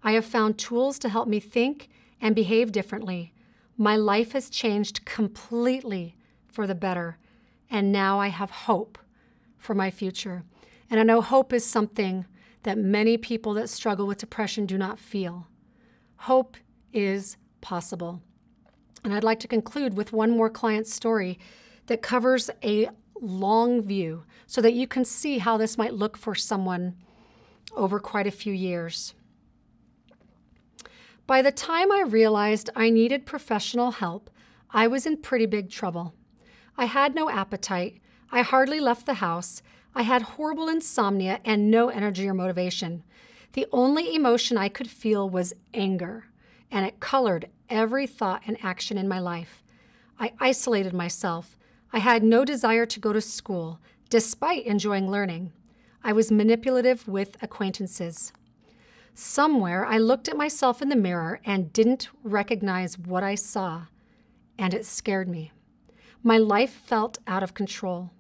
I have found tools to help me think and behave differently. My life has changed completely for the better, and now I have hope for my future. And I know hope is something that many people that struggle with depression do not feel. Hope is possible. And I'd like to conclude with one more client story that covers a long view. so that you can see how this might look for someone over quite a few years. By the time I realized I needed professional help, I was in pretty big trouble. I had no appetite. I hardly left the house. I had horrible insomnia and no energy or motivation. The only emotion I could feel was anger, and it colored every thought and action in my life. I isolated myself. I had no desire to go to school, despite enjoying learning. I was manipulative with acquaintances. Somewhere, I looked at myself in the mirror and didn't recognize what I saw, and it scared me. My life felt out of control.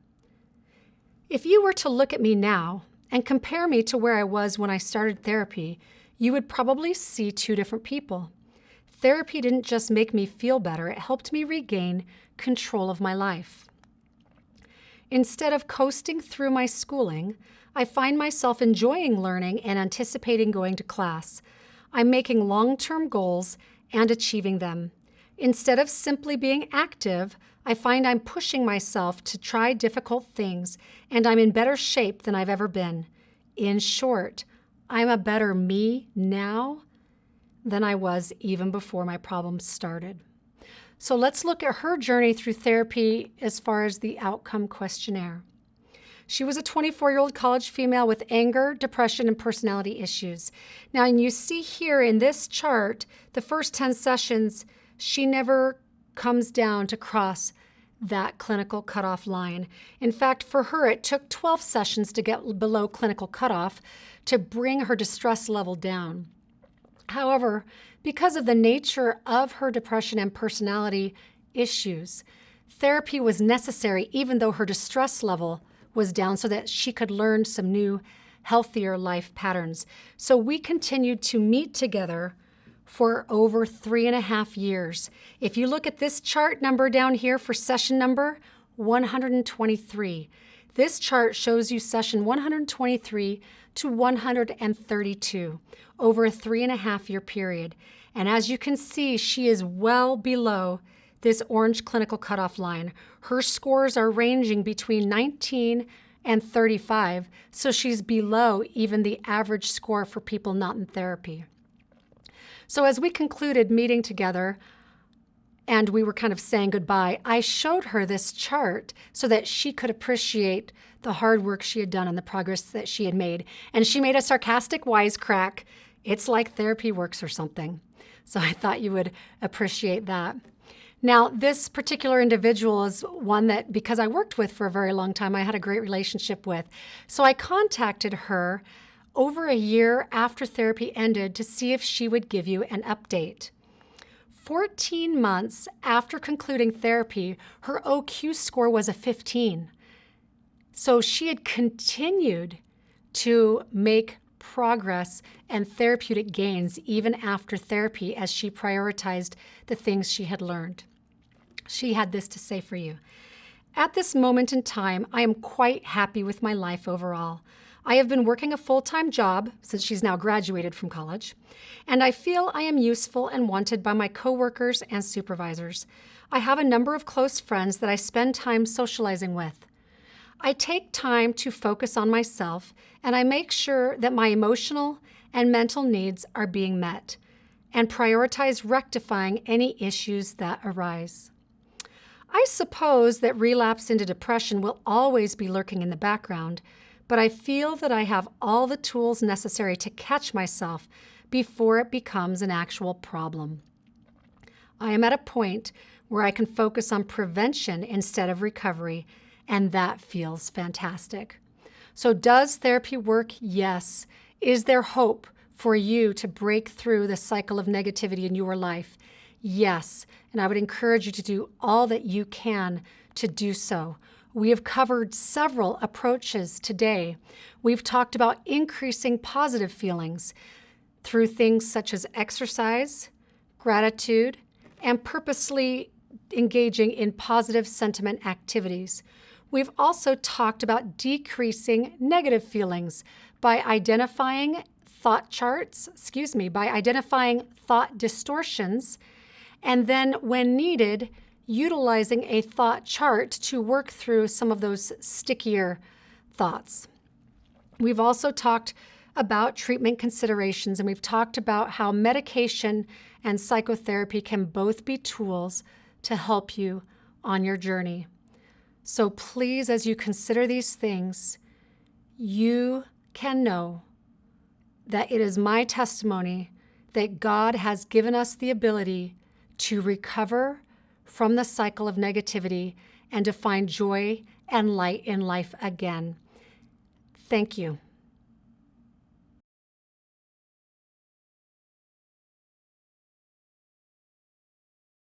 If you were to look at me now and compare me to where I was when I started therapy, you would probably see two different people. Therapy didn't just make me feel better, it helped me regain control of my life. Instead of coasting through my schooling, I find myself enjoying learning and anticipating going to class. I'm making long-term goals and achieving them. Instead of simply being active, I find I'm pushing myself to try difficult things, and I'm in better shape than I've ever been. In short, I'm a better me now than I was even before my problems started. So let's look at her journey through therapy as far as the outcome questionnaire. She was a 24-year-old college female with anger, depression, and personality issues. Now, and you see here in this chart, the first 10 sessions, she never comes down to cross that clinical cutoff line. In fact, for her, it took 12 sessions to get below clinical cutoff to bring her distress level down. However, because of the nature of her depression and personality issues, therapy was necessary even though her distress level was down so that she could learn some new, healthier life patterns. So we continued to meet together for over 3.5 years. If you look at this chart number down here for session number 123, this chart shows you session 123 to 132 over a 3.5-year period. And as you can see, she is well below this orange clinical cutoff line. Her scores are ranging between 19 and 35, so she's below even the average score for people not in therapy. So as we concluded meeting together and we were kind of saying goodbye, I showed her this chart so that she could appreciate the hard work she had done and the progress that she had made. And she made a sarcastic wisecrack. It's like therapy works or something. So I thought you would appreciate that. Now, this particular individual is one that, because I worked with for a very long time, I had a great relationship with. So I contacted her over a year after therapy ended to see if she would give you an update. 14 months after concluding therapy, her OQ score was a 15. So she had continued to make progress and therapeutic gains even after therapy as she prioritized the things she had learned. She had this to say for you. At this moment in time, I am quite happy with my life overall. I have been working a full-time job since she's now graduated from college, and I feel I am useful and wanted by my coworkers and supervisors. I have a number of close friends that I spend time socializing with. I take time to focus on myself, and I make sure that my emotional and mental needs are being met, and prioritize rectifying any issues that arise. I suppose that relapse into depression will always be lurking in the background, but I feel that I have all the tools necessary to catch myself before it becomes an actual problem. I am at a point where I can focus on prevention instead of recovery, and that feels fantastic. So does therapy work? Yes. Is there hope for you to break through the cycle of negativity in your life? Yes. And I would encourage you to do all that you can to do so. We have covered several approaches today. We've talked about increasing positive feelings through things such as exercise, gratitude, and purposely engaging in positive sentiment activities. We've also talked about decreasing negative feelings by identifying thought distortions, and then when needed, utilizing a thought chart to work through some of those stickier thoughts. We've also talked about treatment considerations, and we've talked about how medication and psychotherapy can both be tools to help you on your journey. So please, as you consider these things, you can know that it is my testimony that God has given us the ability to recover from the cycle of negativity and to find joy and light in life again. Thank you.